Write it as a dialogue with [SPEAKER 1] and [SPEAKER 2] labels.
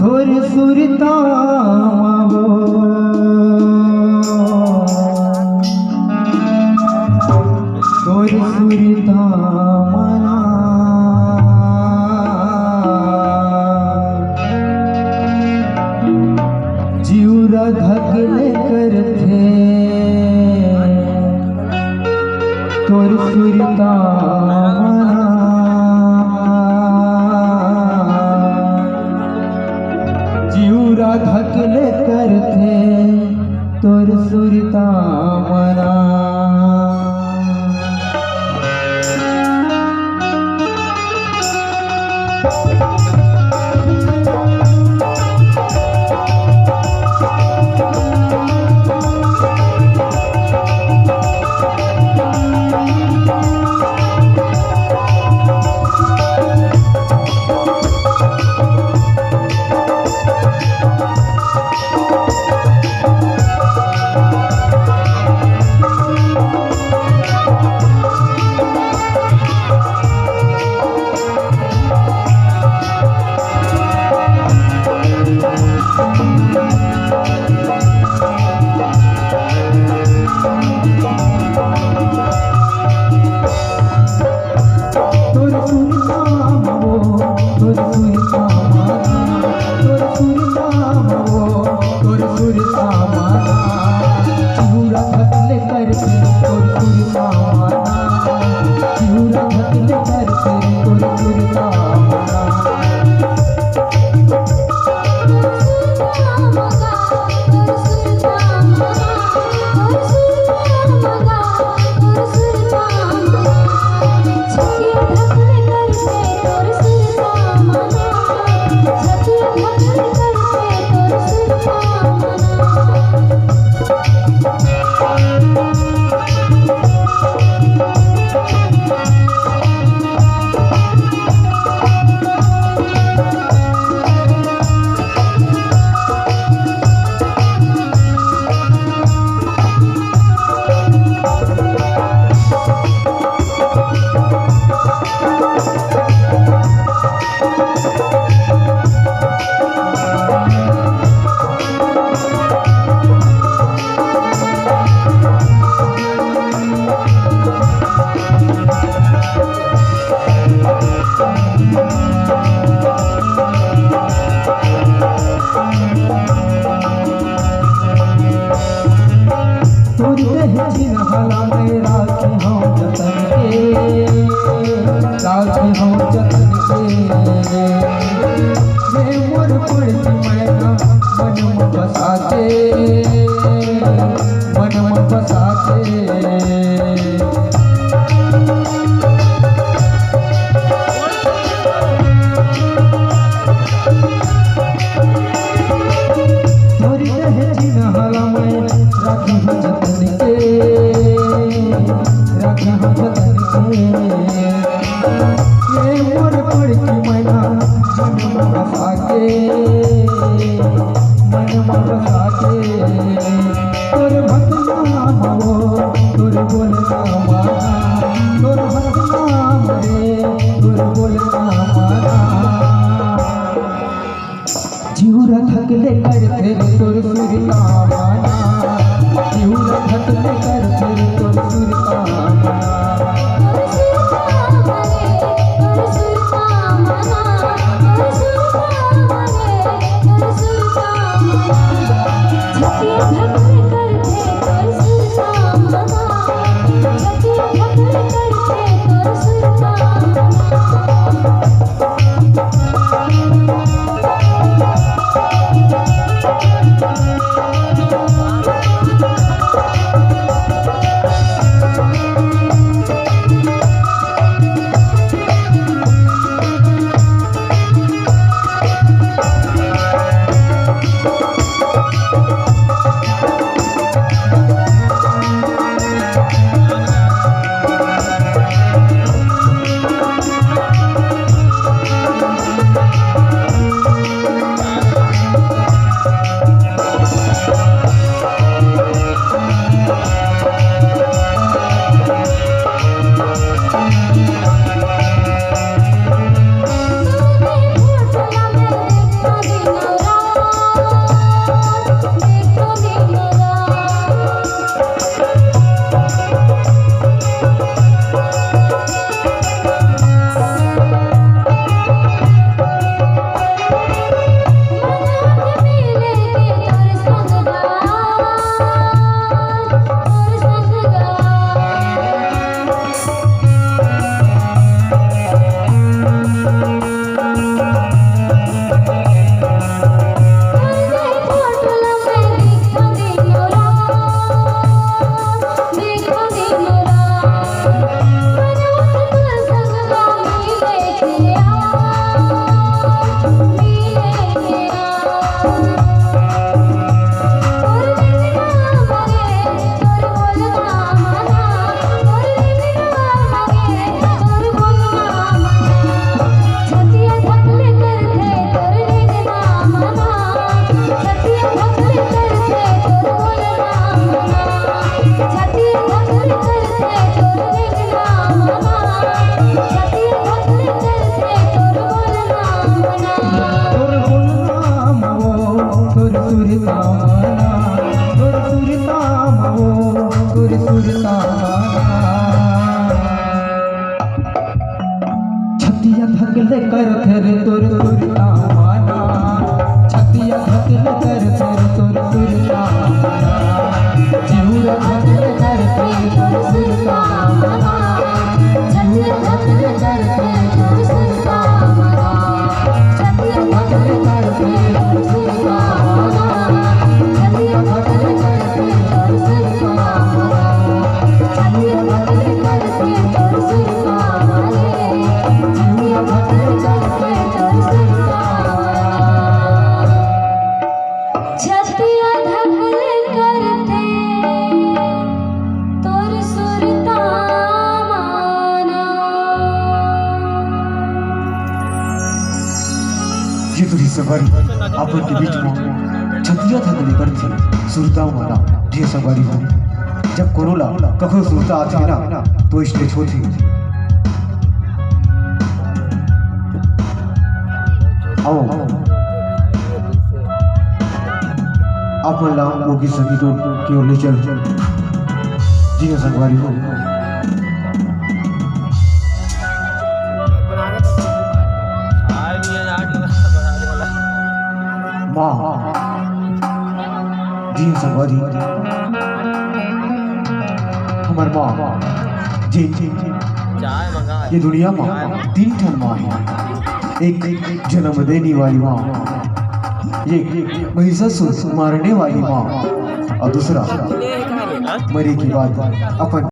[SPEAKER 1] थोर सुरता मावो थोर सुरता मना जीवरा धकले करथे थोर सुरता मना जीवरा धकले करथे तोर सुरता मना जीवरा धकले करथे तोर सुरता मना जीवरा धकले करथे तोर सुरता सुरता माना तोर सुरता माओ तोर सुरता माना छतिया धकले कर फिर तोर सुरता माना छतिया धकले कर फिर तोर सुरता माना जिहुरा धकले कर फिर तोर सुरता माना छतिया धकले कर फिर तोर सुरता माना छतिया धकले कर फिर तोर सुरता माना छतिया धकले कर फिर तोर सुरता माना छतिया धकले कर फिर तोर सुरता माना जिहुरा धकले कर फिर तोर सुरता
[SPEAKER 2] छतिया धकले करते तोर सुरता माना।
[SPEAKER 3] ये तुझी सवारी अपन के बीच में छतिया धकले कर थी सुरता माना ये सवारी हो जब कोरोला कखो सुरता आती है ना तो स्टेज होती आओ आप मला मोगी संगीत की ओर ले चल जी हाँ संगवारी हो माँ जी हाँ संगवारी हमार माँ जी ये दुनिया माँ 3 ठन माँ है एक जन्म देने वाली माँ एक महिषासुर मारने वाली माँ और दूसरा मरे के बाद अपन